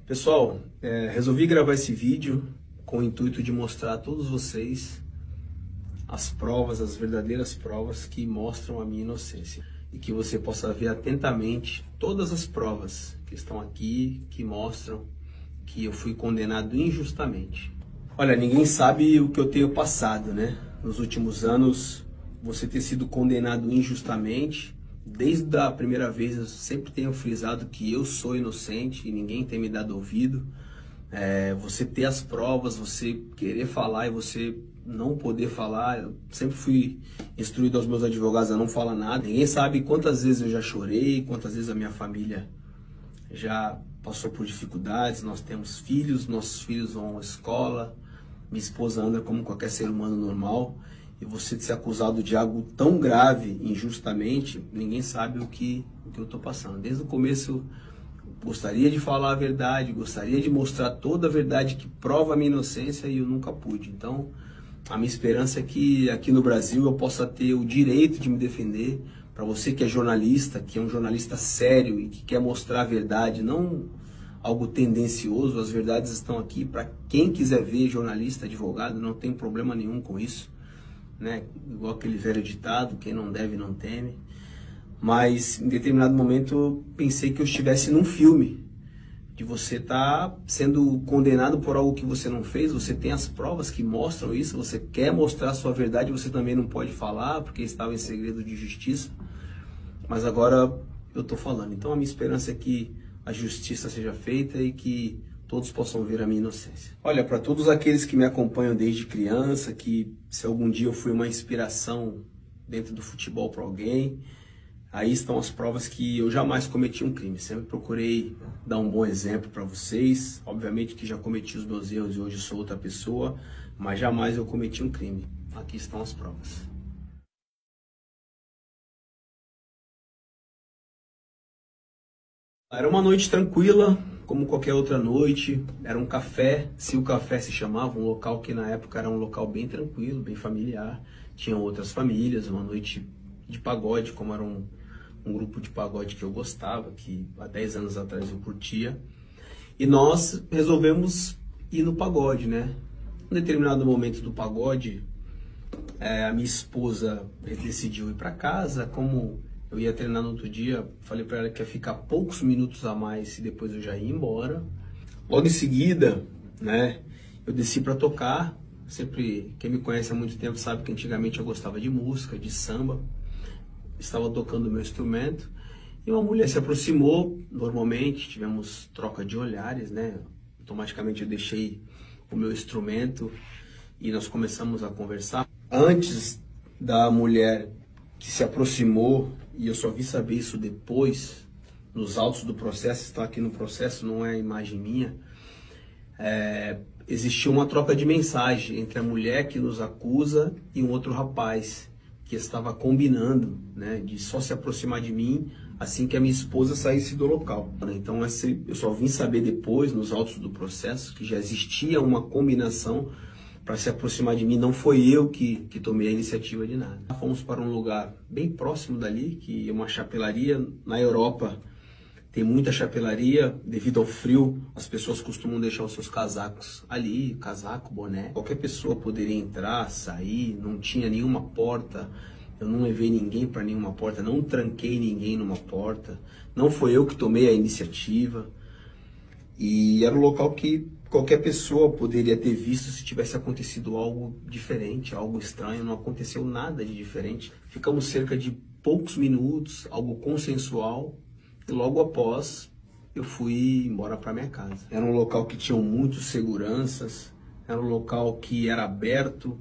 Pessoal, resolvi gravar esse vídeo com o intuito de mostrar a todos vocês as provas, as verdadeiras provas que mostram a minha inocência. E que você possa ver atentamente todas as provas que estão aqui, que mostram que eu fui condenado injustamente. Olha, ninguém sabe o que eu tenho passado, né? Nos últimos anos, você ter sido condenado injustamente. Desde a primeira vez eu sempre tenho frisado que eu sou inocente e ninguém tem me dado ouvido. Você ter as provas, você querer falar e você não poder falar. Eu sempre fui instruído aos meus advogados a não falar nada. Ninguém sabe quantas vezes eu já chorei, quantas vezes a minha família já passou por dificuldades. Nós temos filhos, nossos filhos vão à escola, minha esposa anda como qualquer ser humano normal. E você ser acusado de algo tão grave, injustamente, ninguém sabe o que eu estou passando. Desde o começo, gostaria de falar a verdade, gostaria de mostrar toda a verdade que prova a minha inocência e eu nunca pude. Então, a minha esperança é que aqui no Brasil eu possa ter o direito de me defender. Para você que é jornalista, que é um jornalista sério e que quer mostrar a verdade, não algo tendencioso, as verdades estão aqui para quem quiser ver, jornalista, advogado, não tem problema nenhum com isso. Né? Igual aquele velho ditado, quem não deve não teme. Mas em determinado momento eu pensei que eu estivesse num filme, de você estar sendo condenado por algo que você não fez. Você tem as provas que mostram isso, você quer mostrar a sua verdade, você também não pode falar porque estava em segredo de justiça, mas agora eu estou falando. Então a minha esperança é que a justiça seja feita e que todos possam ver a minha inocência. Olha, para todos aqueles que me acompanham desde criança, que se algum dia eu fui uma inspiração dentro do futebol para alguém, aí estão as provas que eu jamais cometi um crime. Sempre procurei dar um bom exemplo para vocês. Obviamente que já cometi os meus erros e hoje sou outra pessoa, mas jamais eu cometi um crime. Aqui estão as provas. Era uma noite tranquila, como qualquer outra noite. Era um café, se o café se chamava, um local que na época era um local bem tranquilo, bem familiar. Tinham outras famílias, uma noite de pagode, como era um grupo de pagode que eu gostava, que há 10 anos atrás eu curtia. E nós resolvemos ir no pagode, né? Em determinado momento do pagode, a minha esposa decidiu ir para casa. Como eu ia treinar no outro dia, falei para ela que ia ficar poucos minutos a mais e depois eu já ia embora. Logo em seguida, né, eu desci para tocar. Sempre, quem me conhece há muito tempo sabe que antigamente eu gostava de música, de samba. Estava tocando o meu instrumento e uma mulher se aproximou. Normalmente tivemos troca de olhares, né? Automaticamente eu deixei o meu instrumento e nós começamos a conversar. Antes da mulher que se aproximou, e eu só vi saber isso depois, nos autos do processo, está aqui no processo, não é imagem minha, existiu uma troca de mensagem entre a mulher que nos acusa e um outro rapaz que estava combinando, né, de só se aproximar de mim assim que a minha esposa saísse do local. Então eu só vim saber depois, nos autos do processo, que já existia uma combinação para se aproximar de mim. Não foi eu que tomei a iniciativa de nada. Fomos para um lugar bem próximo dali, que é uma chapelaria. Na Europa tem muita chapelaria, devido ao frio, as pessoas costumam deixar os seus casacos ali, casaco, boné. Qualquer pessoa poderia entrar, sair, não tinha nenhuma porta, eu não levei ninguém para nenhuma porta, não tranquei ninguém numa porta, não foi eu que tomei a iniciativa. E era um local que qualquer pessoa poderia ter visto se tivesse acontecido algo diferente, algo estranho. Não aconteceu nada de diferente. Ficamos cerca de poucos minutos, algo consensual. E logo após, eu fui embora para minha casa. Era um local que tinha muitos seguranças, era um local que era aberto.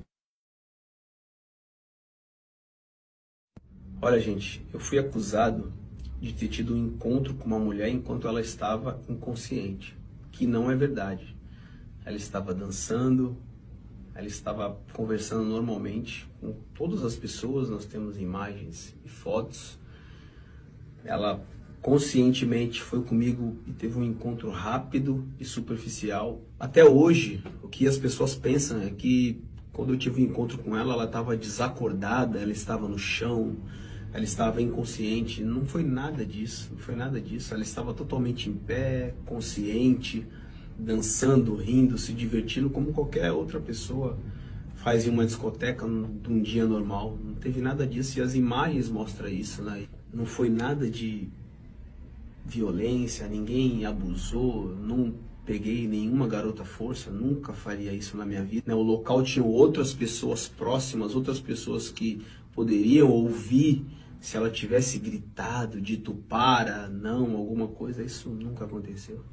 Olha, gente, eu fui acusado de ter tido um encontro com uma mulher enquanto ela estava inconsciente, que não é verdade. Ela estava dançando, ela estava conversando normalmente com todas as pessoas, nós temos imagens e fotos. Ela conscientemente foi comigo e teve um encontro rápido e superficial. Até hoje, o que as pessoas pensam é que quando eu tive um encontro com ela, ela estava desacordada, ela estava no chão, ela estava inconsciente. Não foi nada disso, não foi nada disso. Ela estava totalmente em pé, consciente, dançando, rindo, se divertindo como qualquer outra pessoa faz em uma discoteca num dia normal. Não teve nada disso e as imagens mostram isso, né? Não foi nada de violência, ninguém abusou, não peguei nenhuma garota à força, nunca faria isso na minha vida. O local tinha outras pessoas próximas, outras pessoas que poderiam ouvir se ela tivesse gritado, dito para, não, alguma coisa. Isso nunca aconteceu.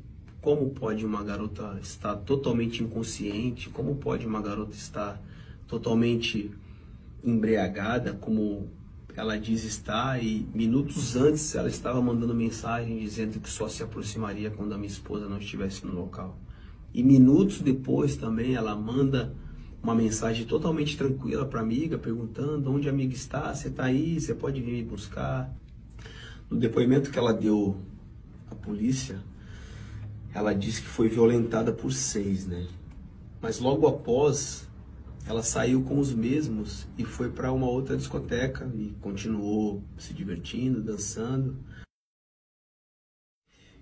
Como pode uma garota estar totalmente inconsciente? Como pode uma garota estar totalmente embriagada, como ela diz estar, e minutos antes ela estava mandando mensagem dizendo que só se aproximaria quando a minha esposa não estivesse no local. E minutos depois também ela manda uma mensagem totalmente tranquila para a amiga, perguntando onde a amiga está, você está aí, você pode vir me buscar. No depoimento que ela deu à polícia, ela disse que foi violentada por 6, né? Mas logo após, ela saiu com os mesmos e foi para uma outra discoteca e continuou se divertindo, dançando.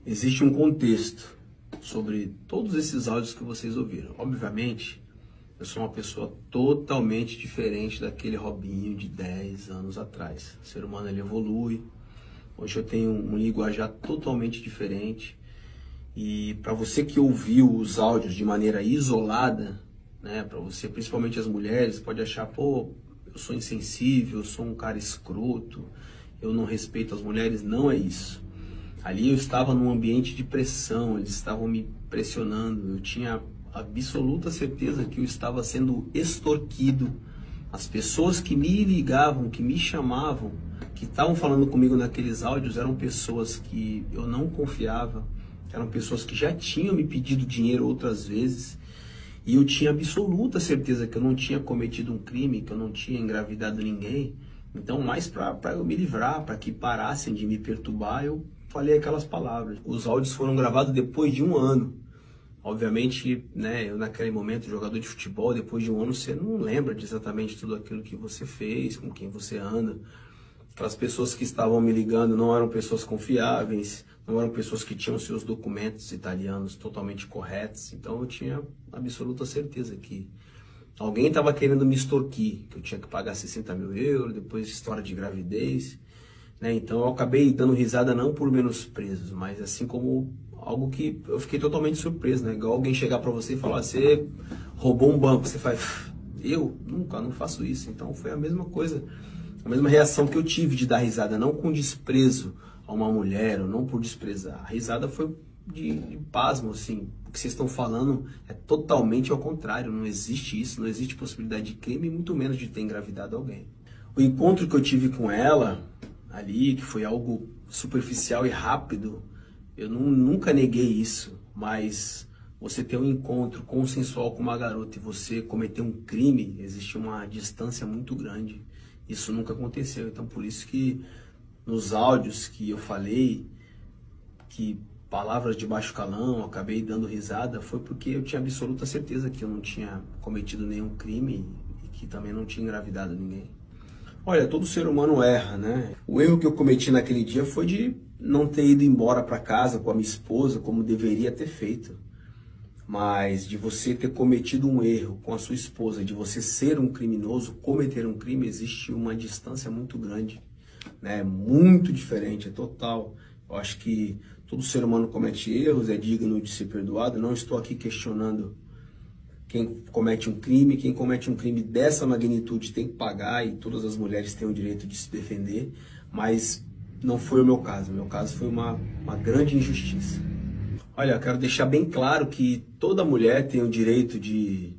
Existe um contexto sobre todos esses áudios que vocês ouviram. Obviamente, eu sou uma pessoa totalmente diferente daquele Robinho de 10 anos atrás. O ser humano, ele evolui. Hoje eu tenho um linguajar totalmente diferente. E para você que ouviu os áudios de maneira isolada, né, para você, principalmente as mulheres, pode achar, pô, eu sou insensível, eu sou um cara escroto, eu não respeito as mulheres. Não é isso. Ali eu estava num ambiente de pressão, eles estavam me pressionando, eu tinha absoluta certeza que eu estava sendo extorquido. As pessoas que me ligavam, que me chamavam, que estavam falando comigo naqueles áudios, eram pessoas que eu não confiava, eram pessoas que já tinham me pedido dinheiro outras vezes, e eu tinha absoluta certeza que eu não tinha cometido um crime, que eu não tinha engravidado ninguém. Então, mais para eu me livrar, para que parassem de me perturbar, eu falei aquelas palavras. Os áudios foram gravados depois de 1 ano. Obviamente, né, eu naquele momento, jogador de futebol, depois de 1 ano, você não lembra de exatamente tudo aquilo que você fez, com quem você anda. Aquelas pessoas que estavam me ligando não eram pessoas confiáveis, não eram pessoas que tinham seus documentos italianos totalmente corretos. Então eu tinha absoluta certeza que alguém estava querendo me extorquir, que eu tinha que pagar 60 mil euros, depois história de gravidez, né? Então eu acabei dando risada não por menosprezo, mas assim como algo que eu fiquei totalmente surpreso, né? Igual alguém chegar para você e falar, você roubou um banco, você faz, eu nunca, não faço isso. Então foi a mesma coisa, a mesma reação que eu tive de dar risada, não com desprezo a uma mulher, ou não por desprezar. A risada foi de pasmo, assim. O que vocês estão falando é totalmente ao contrário. Não existe isso, não existe possibilidade de crime, muito menos de ter engravidado alguém. O encontro que eu tive com ela ali, que foi algo superficial e rápido, eu nunca neguei isso, mas você ter um encontro consensual com uma garota e você cometer um crime, existe uma distância muito grande. Isso nunca aconteceu, então por isso que nos áudios que eu falei que palavras de baixo calão, acabei dando risada, foi porque eu tinha absoluta certeza que eu não tinha cometido nenhum crime e que também não tinha engravidado ninguém. Olha, todo ser humano erra, né? O erro que eu cometi naquele dia foi de não ter ido embora para casa com a minha esposa como deveria ter feito. Mas de você ter cometido um erro com a sua esposa, de você ser um criminoso, cometer um crime, existe uma distância muito grande, né? Muito diferente, é total. Eu acho que todo ser humano comete erros, é digno de ser perdoado. Não estou aqui questionando quem comete um crime. Quem comete um crime dessa magnitude tem que pagar e todas as mulheres têm o direito de se defender, mas não foi o meu caso. O meu caso foi uma grande injustiça. Olha, eu quero deixar bem claro que toda mulher tem o direito de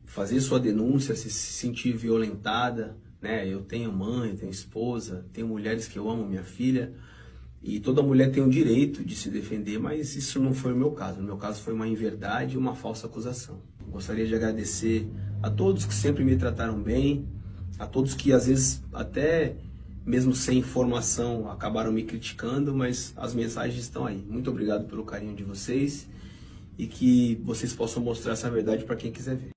fazer sua denúncia, se sentir violentada, né? Eu tenho mãe, tenho esposa, tenho mulheres que eu amo, minha filha, e toda mulher tem o direito de se defender, mas isso não foi o meu caso. No meu caso foi uma inverdade e uma falsa acusação. Gostaria de agradecer a todos que sempre me trataram bem, a todos que às vezes até mesmo sem informação acabaram me criticando, mas as mensagens estão aí. Muito obrigado pelo carinho de vocês e que vocês possam mostrar essa verdade para quem quiser ver.